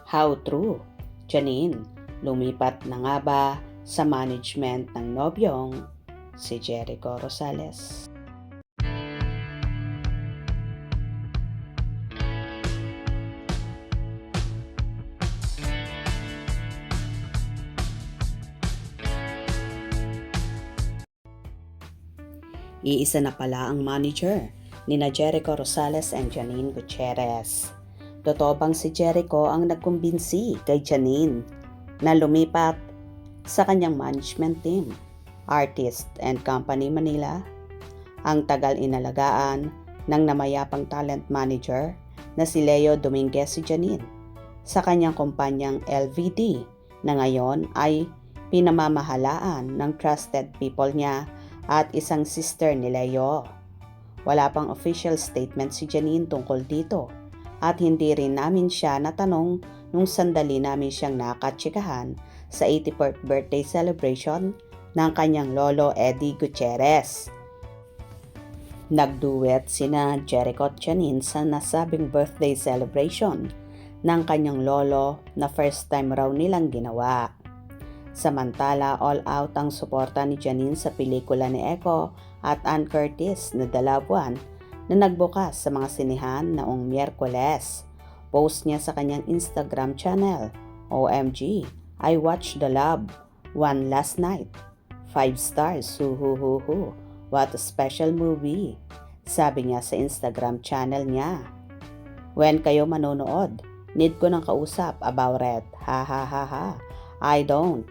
How true? Janine, lumipat na nga ba sa management ng nobyong si Jericho Rosales? Iisa na pala ang manager nina Jericho Rosales and Janine Gutierrez. Totoo bang si Jericho ang nagkumbinsi kay Janine na lumipat sa kanyang management team, Artist and Company Manila? Ang tagal inalagaan ng namayapang talent manager na si Leo Dominguez si Janine sa kanyang kumpanyang LVD na ngayon ay pinamamahalaan ng trusted people niya at isang sister ni Leo. Wala pang official statement si Janine tungkol dito at hindi rin namin siya natanong nung sandali namin siyang nakatsikahan sa 84th birthday celebration ng kanyang lolo Eddie Gutierrez. Nagduet sina Jericho at Janine sa nasabing birthday celebration ng kanyang lolo na first time raw nilang ginawa. Samantala, all out ang suporta ni Janine sa pelikula ni Echo at Ann Curtis na The Loved One na nagbukas sa mga sinihan noong Miyerkules. Post niya sa kanyang Instagram channel, OMG, I watched The Loved One last night. 5 stars, huhuhuhu. What a special movie. Sabi niya sa Instagram channel niya. When kayo manonood, need ko ng kausap about it. Ha ha ha ha. I don't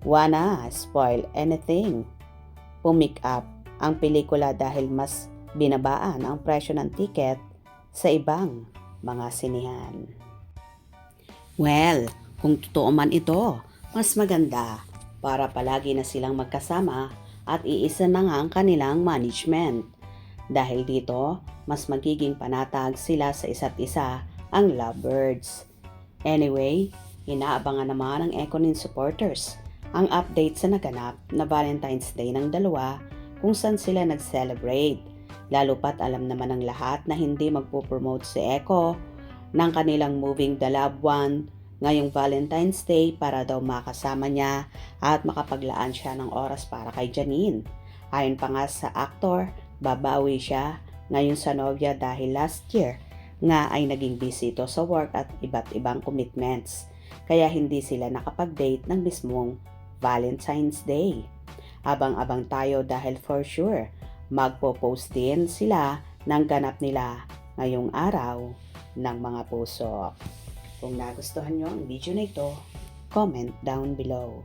wanna spoil anything. Pumick up ang pelikula dahil mas binabaan ang presyo ng tiket sa ibang mga sinihan. Well, kung totoo man ito, mas maganda para palagi na silang magkasama at iisa na nga ang kanilang management. Dahil dito, mas magiging panatag sila sa isa't isa ang lovebirds. Anyway, inaabangan naman ng Econin supporters ang update sa naganap na Valentine's Day ng dalawa kung saan sila nag-celebrate. Lalo pat alam naman ng lahat na hindi magpo-promote si Echo ng kanilang moving The Loved One ngayong Valentine's Day para daw makasama niya at makapaglaan siya ng oras para kay Janine. Ayon pa nga sa actor, babawi siya ngayon sa nobya dahil last year nga ay naging busy ito sa work at iba't ibang commitments. Kaya hindi sila nakapag-date ng mismong Valentine's Day. Abang-abang tayo dahil for sure, magpo-post din sila ng ganap nila ngayong araw ng mga puso. Kung nagustuhan nyo ang video na ito, comment down below.